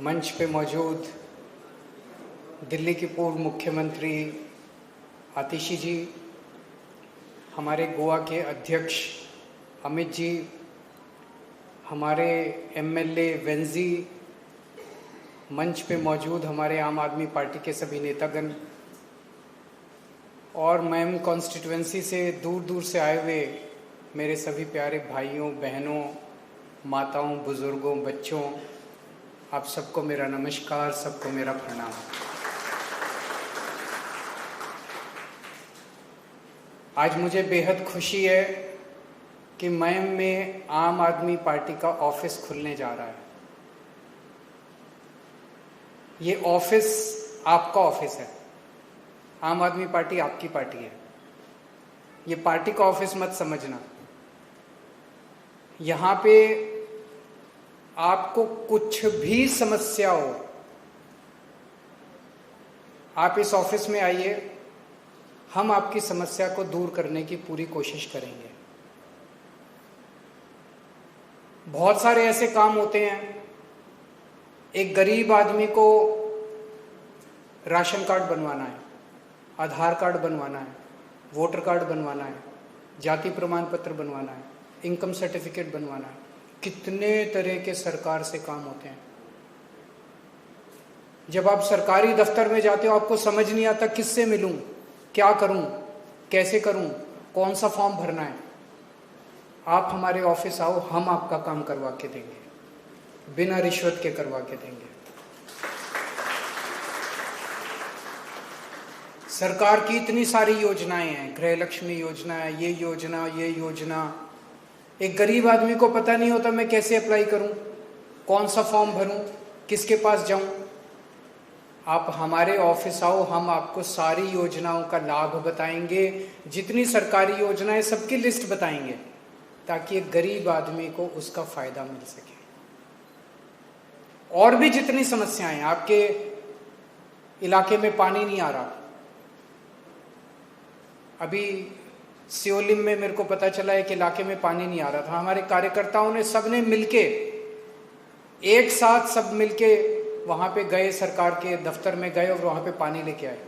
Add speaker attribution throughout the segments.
Speaker 1: मंच पे मौजूद दिल्ली की पूर्व मुख्यमंत्री आतिशी जी, हमारे गोवा के अध्यक्ष अमित जी, हमारे एमएलए वेंजी, मंच पे मौजूद हमारे आम आदमी पार्टी के सभी नेतागण और मैम कॉन्स्टिट्यूएंसी से दूर दूर से आए हुए मेरे सभी प्यारे भाइयों बहनों, माताओं, बुजुर्गों, बच्चों, आप सबको मेरा नमस्कार, सबको मेरा प्रणाम। आज मुझे बेहद खुशी है कि मैम में आम आदमी पार्टी का ऑफिस खुलने जा रहा है। ये ऑफिस आपका ऑफिस है। आम आदमी पार्टी आपकी पार्टी है। ये पार्टी का ऑफिस मत समझना। यहाँ पे आपको कुछ भी समस्या हो, आप इस ऑफिस में आइए, हम आपकी समस्या को दूर करने की पूरी कोशिश करेंगे। बहुत सारे ऐसे काम होते हैं, एक गरीब आदमी को राशन कार्ड बनवाना है, आधार कार्ड बनवाना है, वोटर कार्ड बनवाना है, जाति प्रमाण पत्र बनवाना है, इनकम सर्टिफिकेट बनवाना है, कितने तरह के सरकार से काम होते हैं। जब आप सरकारी दफ्तर में जाते हो, आपको समझ नहीं आता किससे मिलूं, क्या करूं, कैसे करूं, कौन सा फॉर्म भरना है। आप हमारे ऑफिस आओ, हम आपका काम करवा के देंगे, बिना रिश्वत के करवा के देंगे। सरकार की इतनी सारी योजनाएं हैं, गृह लक्ष्मी योजना है, ये योजना। एक गरीब आदमी को पता नहीं होता मैं कैसे अप्लाई करूं, कौन सा फॉर्म भरूं, किसके पास जाऊं। आप हमारे ऑफिस आओ, हम आपको सारी योजनाओं का लाभ बताएंगे, जितनी सरकारी योजनाएं सबकी लिस्ट बताएंगे, ताकि एक गरीब आदमी को उसका फायदा मिल सके। और भी जितनी समस्याएं, आपके इलाके में पानी नहीं आ रहा, अभी सियोलिम में मेरे को पता चला है कि इलाके में पानी नहीं आ रहा था। हमारे कार्यकर्ताओं ने सबने मिलके एक साथ सब मिलके वहां पे गए, सरकार के दफ्तर में गए और वहां पे पानी लेके आए।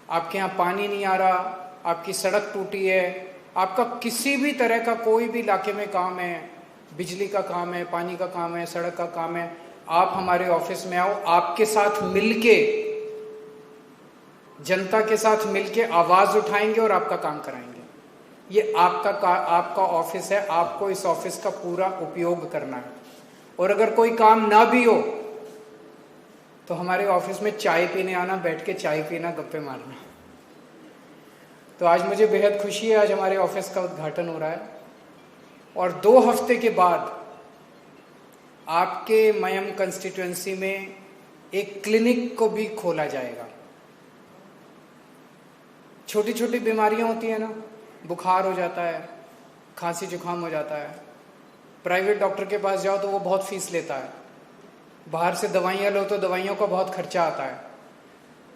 Speaker 1: आपके यहाँ पानी नहीं आ रहा, आपकी सड़क टूटी है, आपका किसी भी तरह का कोई भी इलाके में काम है, बिजली का काम है, पानी का काम है, सड़क का काम है, आप हमारे ऑफिस में आओ, आपके साथ मिलके, जनता के साथ मिलके आवाज उठाएंगे और आपका काम कराएंगे। ये आपका ऑफिस है, आपको इस ऑफिस का पूरा उपयोग करना है। और अगर कोई काम ना भी हो तो हमारे ऑफिस में चाय पीने आना, बैठ के चाय पीना, गप्पे मारना। तो आज मुझे बेहद खुशी है, आज हमारे ऑफिस का उद्घाटन हो रहा है और 2 हफ्ते के बाद आपके मयम कंस्टिट्यूएंसी में एक क्लिनिक को भी खोला जाएगा। छोटी छोटी बीमारियां होती है ना, बुखार हो जाता है, खांसी जुकाम हो जाता है, प्राइवेट डॉक्टर के पास जाओ तो वो बहुत फीस लेता है, बाहर से दवाइयां लो तो दवाइयों का बहुत खर्चा आता है।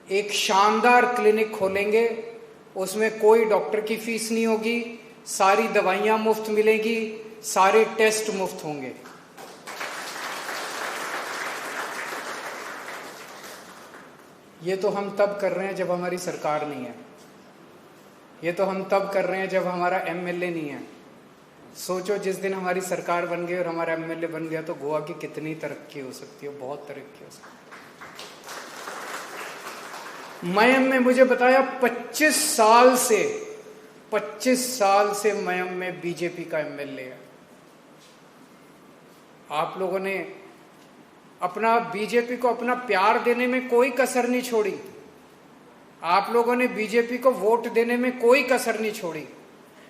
Speaker 1: एक शानदार क्लिनिक खोलेंगे, उसमें कोई डॉक्टर की फीस नहीं होगी, सारी दवाइयां मुफ्त मिलेगी, सारे टेस्ट मुफ्त होंगे। ये तो हम तब कर रहे हैं जब हमारी सरकार नहीं है, ये तो हम तब कर रहे हैं जब हमारा एमएलए नहीं है। सोचो जिस दिन हमारी सरकार बन गई और हमारा एमएलए बन गया तो गोवा की कितनी तरक्की हो सकती है, बहुत तरक्की हो सकती है। मयम में मुझे बताया 25 साल से मयम में बीजेपी का एमएलए है। आप लोगों ने अपना बीजेपी को अपना प्यार देने में कोई कसर नहीं छोड़ी, आप लोगों ने बीजेपी को वोट देने में कोई कसर नहीं छोड़ी।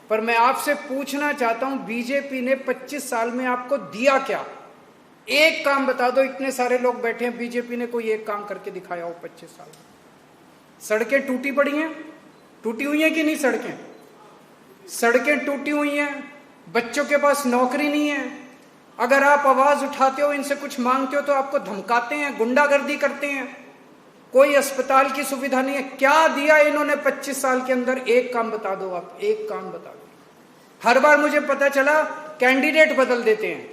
Speaker 1: पर मैं आपसे पूछना चाहता हूं, बीजेपी ने 25 साल में आपको दिया क्या? एक काम बता दो, इतने सारे लोग बैठे हैं, बीजेपी ने कोई एक काम करके दिखाया हो 25 साल में? सड़कें टूटी पड़ी हैं, टूटी हुई हैं कि नहीं? सड़कें टूटी हुई हैं, बच्चों के पास नौकरी नहीं है। अगर आप आवाज उठाते हो, इनसे कुछ मांगते हो तो आपको धमकाते हैं, गुंडागर्दी करते हैं। कोई अस्पताल की सुविधा नहीं है। क्या दिया इन्होंने 25 साल के अंदर? एक काम बता दो, आप एक काम बता दो। हर बार मुझे पता चला कैंडिडेट बदल देते हैं,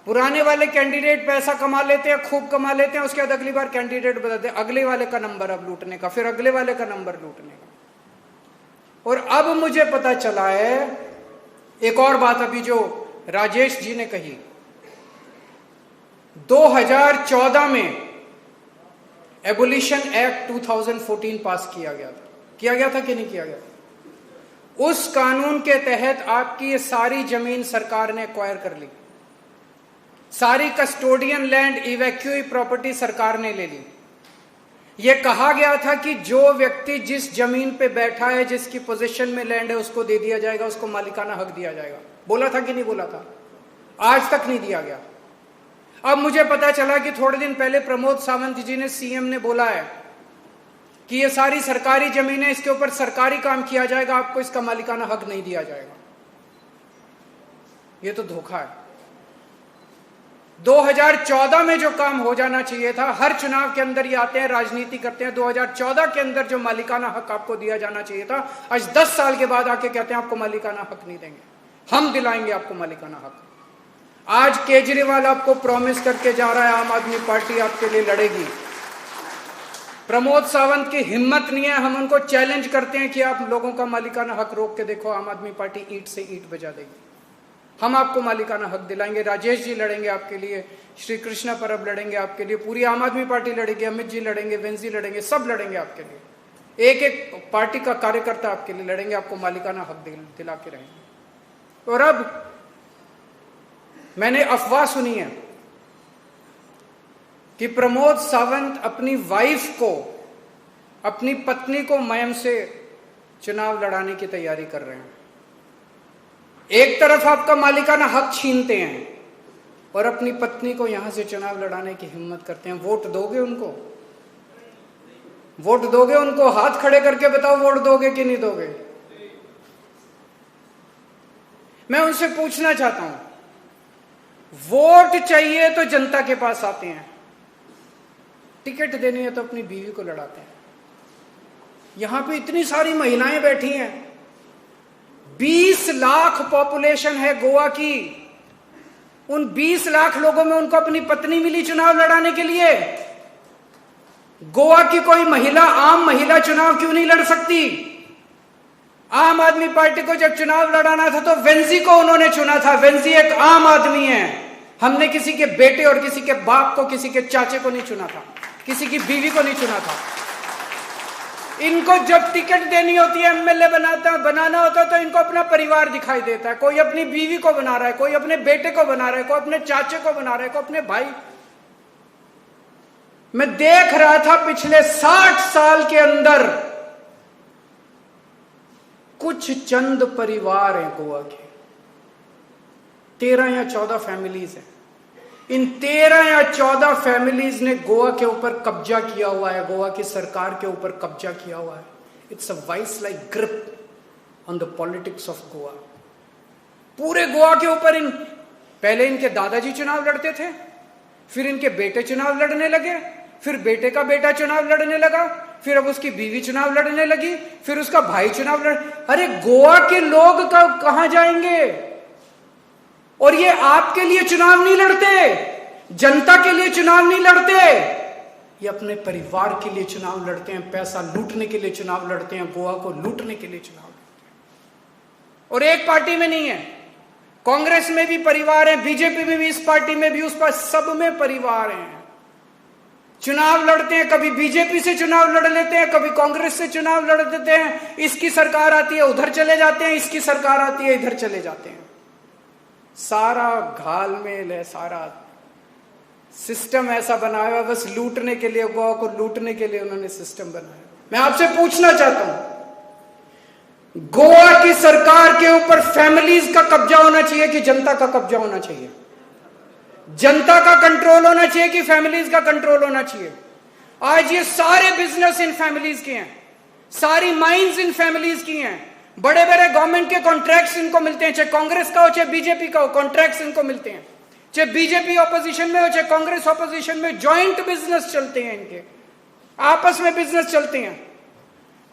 Speaker 1: पुराने वाले कैंडिडेट पैसा कमा लेते हैं, खूब कमा लेते हैं, उसके बाद अगली बार कैंडिडेट बदलते हैं, अगले वाले का नंबर अब लूटने का, फिर अगले वाले का नंबर लूटने का। और अब मुझे पता चला है एक और बात, अभी जो राजेश जी ने कही, 2014 में एबोलिशन एक्ट 2014 पास किया गया था कि नहीं किया गया था? उस कानून के तहत आपकी ये सारी जमीन सरकार ने एक्वायर कर ली, सारी कस्टोडियन लैंड, इवैक्यूई प्रॉपर्टी सरकार ने ले ली। यह कहा गया था कि जो व्यक्ति जिस जमीन पे बैठा है, जिसकी पोजीशन में लैंड है, उसको दे दिया जाएगा, उसको मालिकाना हक दिया जाएगा। बोला था कि नहीं बोला था? आज तक नहीं दिया गया। अब मुझे पता चला कि थोड़े दिन पहले प्रमोद सावंत जी ने, सीएम ने बोला है कि ये सारी सरकारी जमीन है, इसके ऊपर सरकारी काम किया जाएगा, आपको इसका मालिकाना हक नहीं दिया जाएगा। ये तो धोखा है। 2014 में जो काम हो जाना चाहिए था, हर चुनाव के अंदर ये आते हैं, राजनीति करते हैं, 2014 के अंदर जो मालिकाना हक आपको दिया जाना चाहिए था, आज 10 साल के बाद आके कहते हैं आपको मालिकाना हक नहीं देंगे, हम दिलाएंगे आपको मालिकाना हक। आज केजरीवाल आपको प्रॉमिस करके जा रहा है आम आदमी पार्टी आपके लिए लड़ेगी। प्रमोद सावंत की हिम्मत नहीं है, हम उनको चैलेंज करते हैं कि आप लोगों का मालिकाना हक रोक के देखो, आम आदमी पार्टी ईंट से ईंट बजा देगी, हम आपको मालिकाना हक दिलाएंगे। राजेश जी लड़ेंगे आपके लिए, श्री कृष्णा परब लड़ेंगे आपके लिए, पूरी आम आदमी पार्टी लड़ेगी, अमित जी लड़ेंगे, वेंजी लड़ेंगे, सब लड़ेंगे आपके लिए। एक एक पार्टी का कार्यकर्ता आपके लिए लड़ेंगे, आपको मालिकाना हक दिला के रहेंगे। और अब मैंने अफवाह सुनी है कि प्रमोद सावंत अपनी वाइफ को, अपनी पत्नी को मयम से चुनाव लड़ाने की तैयारी कर रहे हैं। एक तरफ आपका मालिकाना हक छीनते हैं और अपनी पत्नी को यहां से चुनाव लड़ाने की हिम्मत करते हैं। वोट दोगे उनको? वोट दोगे उनको? हाथ खड़े करके बताओ, वोट दोगे कि नहीं दोगे? मैं उनसे पूछना चाहता हूं, वोट चाहिए तो जनता के पास आते हैं, टिकट देनी है तो अपनी बीवी को लड़ाते हैं। यहां पे इतनी सारी महिलाएं बैठी हैं, 20 लाख पॉपुलेशन है गोवा की, उन 20 लाख लोगों में उनको अपनी पत्नी मिली चुनाव लड़ाने के लिए। गोवा की कोई महिला, आम महिला चुनाव क्यों नहीं लड़ सकती? आम आदमी पार्टी को जब चुनाव लड़ाना था तो वेंजी को उन्होंने चुना था। वेंजी एक आम आदमी है, हमने किसी के बेटे और किसी के बाप को, किसी के चाचे को नहीं चुना था, किसी की बीवी को नहीं चुना था। इनको जब टिकट देनी होती है, एमएलए बनाना होता है तो इनको अपना परिवार दिखाई देता है। कोई अपनी बीवी को बना रहा है, कोई अपने बेटे को बना रहा है, कोई अपने चाचे को बना रहा है, कोई अपने भाई। मैं देख रहा था पिछले 60 साल के अंदर कुछ चंद परिवार हैं गोवा के, 13 या 14 फैमिलीज हैं। इन 13 या 14 फैमिलीज ने गोवा के ऊपर कब्जा किया हुआ है, गोवा की सरकार के ऊपर कब्जा किया हुआ है। It's a vice like grip on the politics of Goa. पूरे गोवा के ऊपर पहले इनके दादाजी चुनाव लड़ते थे, फिर इनके बेटे चुनाव लड़ने लगे, फिर बेटे का बेटा चुनाव लड़ने लगा, फिर अब उसकी बीवी चुनाव लड़ने लगी, फिर उसका भाई चुनाव लड़। अरे गोवा के लोग कहां जाएंगे? और ये आपके लिए चुनाव नहीं लड़ते, जनता के लिए चुनाव नहीं लड़ते, ये अपने परिवार के लिए चुनाव लड़ते हैं, पैसा लूटने के लिए चुनाव लड़ते हैं, गोवा को लूटने के लिए चुनाव लड़ते हैं। और एक पार्टी में नहीं है, कांग्रेस में भी परिवार है, बीजेपी में भी, इस पार्टी में भी, उस पार्टी, सब में परिवार हैं। चुनाव लड़ते हैं, कभी बीजेपी से चुनाव लड़ लेते हैं, कभी कांग्रेस से चुनाव लड़ देते हैं। इसकी सरकार आती है उधर चले जाते हैं, इसकी सरकार आती है इधर चले जाते हैं। सारा घालमेल है, सारा सिस्टम ऐसा बनाया हुआ, बस लूटने के लिए, गोवा को लूटने के लिए उन्होंने सिस्टम बनाया। मैं आपसे पूछना चाहता हूं, गोवा की सरकार के ऊपर फैमिलीज का कब्जा होना चाहिए कि जनता का कब्जा होना चाहिए? जनता का कंट्रोल होना चाहिए कि फैमिलीज का कंट्रोल होना चाहिए? आज ये सारे बिजनेस इन फैमिलीज के हैं, सारी माइंस इन फैमिलीज की हैं, बड़े बड़े गवर्नमेंट के कॉन्ट्रैक्ट्स इनको मिलते हैं, चाहे कांग्रेस का हो चाहे बीजेपी का हो, कॉन्ट्रैक्ट्स इनको मिलते हैं। चाहे बीजेपी ऑपोजिशन में हो चाहे कांग्रेस ऑपोजिशन में, ज्वाइंट बिजनेस चलते हैं इनके, आपस में बिजनेस चलते हैं,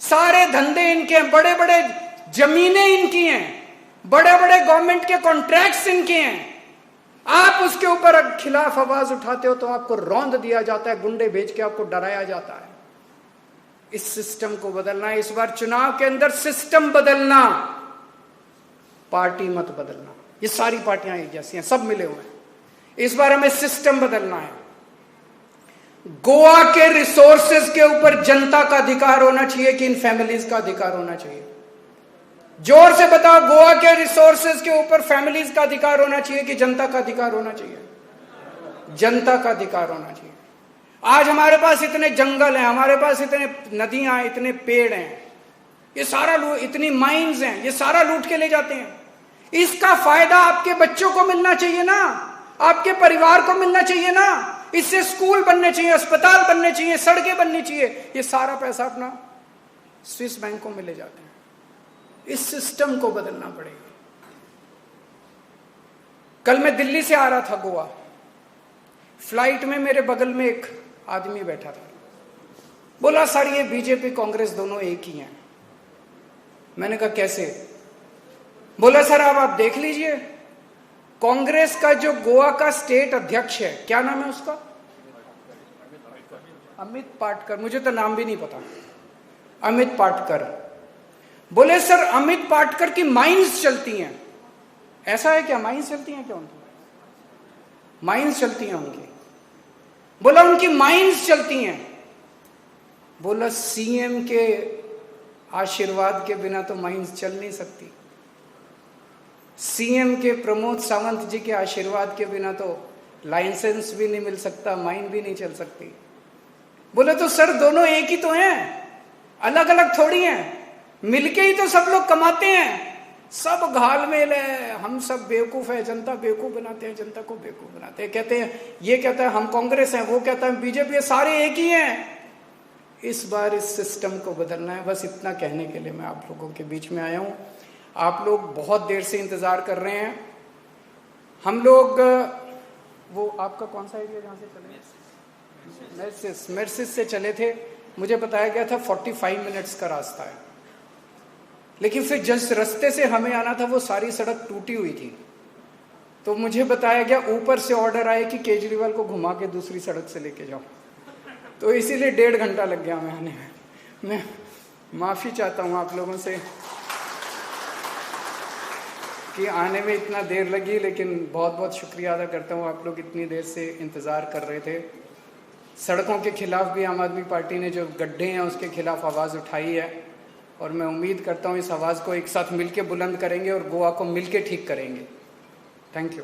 Speaker 1: सारे धंधे इनके हैं, बड़े बड़े जमीनें इनकी हैं, बड़े बड़े गवर्नमेंट के कॉन्ट्रैक्ट्स इनके हैं। आप उसके ऊपर खिलाफ आवाज उठाते हो तो आपको रौंद दिया जाता है, गुंडे भेज के आपको डराया जाता है। इस सिस्टम को बदलना है। इस बार चुनाव के अंदर सिस्टम बदलना, पार्टी मत बदलना। ये सारी पार्टियां एक जैसी हैं, सब मिले हुए हैं। इस बार हमें सिस्टम बदलना है। गोवा के रिसोर्सेज के ऊपर जनता का अधिकार होना चाहिए कि इन फैमिलीज का अधिकार होना चाहिए? जोर से बताओ, गोवा के रिसोर्सेज के ऊपर फैमिलीज का अधिकार होना चाहिए कि जनता का अधिकार होना चाहिए? जनता का अधिकार होना चाहिए। आज हमारे पास इतने जंगल हैं, हमारे पास इतने नदियां, इतने पेड़ हैं, ये सारा इतनी माइंस हैं, ये सारा लूट के ले जाते हैं। इसका फायदा आपके बच्चों को मिलना चाहिए ना, आपके परिवार को मिलना चाहिए ना। इससे स्कूल बनने चाहिए, अस्पताल बनने चाहिए, सड़कें बननी चाहिए। ये सारा पैसा अपना स्विस बैंकों में ले जाते हैं। इस सिस्टम को बदलना पड़ेगा। कल मैं दिल्ली से आ रहा था गोवा, फ्लाइट में मेरे बगल में एक आदमी बैठा था, बोला सर ये बीजेपी कांग्रेस दोनों एक ही हैं। मैंने कहा कैसे? बोला सर आप देख लीजिए, कांग्रेस का जो गोवा का स्टेट अध्यक्ष है, क्या नाम है उसका? अमित पाटकर, मुझे तो नाम भी नहीं पता, अमित पाटकर। बोले सर अमित पाटकर की माइंस चलती हैं। ऐसा है क्या? माइंस चलती हैं क्या उनकी? माइंस चलती हैं उनकी? बोला उनकी माइंस चलती हैं। बोला सीएम के आशीर्वाद के बिना तो माइंस चल नहीं सकती। सीएम के प्रमोद सावंत जी के आशीर्वाद के बिना तो लाइसेंस भी नहीं मिल सकता, माइन भी नहीं चल सकती। बोले तो सर दोनों एक ही तो हैं, अलग अलग थोड़ी हैं, मिलके ही तो सब लोग कमाते हैं। सब घालमेल है, हम सब बेवकूफ है, जनता बेवकूफ बनाते हैं, जनता को बेवकूफ बनाते हैं। कहते हैं, ये कहता है हम कांग्रेस हैं, वो कहता है बीजेपी, सारे एक ही हैं। इस बार इस सिस्टम को बदलना है। बस इतना कहने के लिए मैं आप लोगों के बीच में आया हूं। आप लोग बहुत देर से इंतजार कर रहे हैं। हम लोग, वो आपका कौन सा एरिया जहां से चले? मेर्सिस से चले थे। मुझे बताया गया था 45 मिनट्स का रास्ता है, लेकिन फिर जिस रास्ते से हमें आना था वो सारी सड़क टूटी हुई थी। तो मुझे बताया गया ऊपर से ऑर्डर आए कि केजरीवाल को घुमा के दूसरी सड़क से लेके जाओ। तो इसीलिए 1.5 घंटा लग गया हमें आने में। मैं माफी चाहता हूँ आप लोगों से कि आने में इतना देर लगी, लेकिन बहुत बहुत शुक्रिया अदा करता हूँ, आप लोग इतनी देर से इंतज़ार कर रहे थे। सड़कों के खिलाफ भी आम आदमी पार्टी ने, जो गड्ढे हैं उसके खिलाफ आवाज़ उठाई है, और मैं उम्मीद करता हूँ इस आवाज़ को एक साथ मिलके बुलंद करेंगे और गोवा को मिलके ठीक करेंगे। Thank you.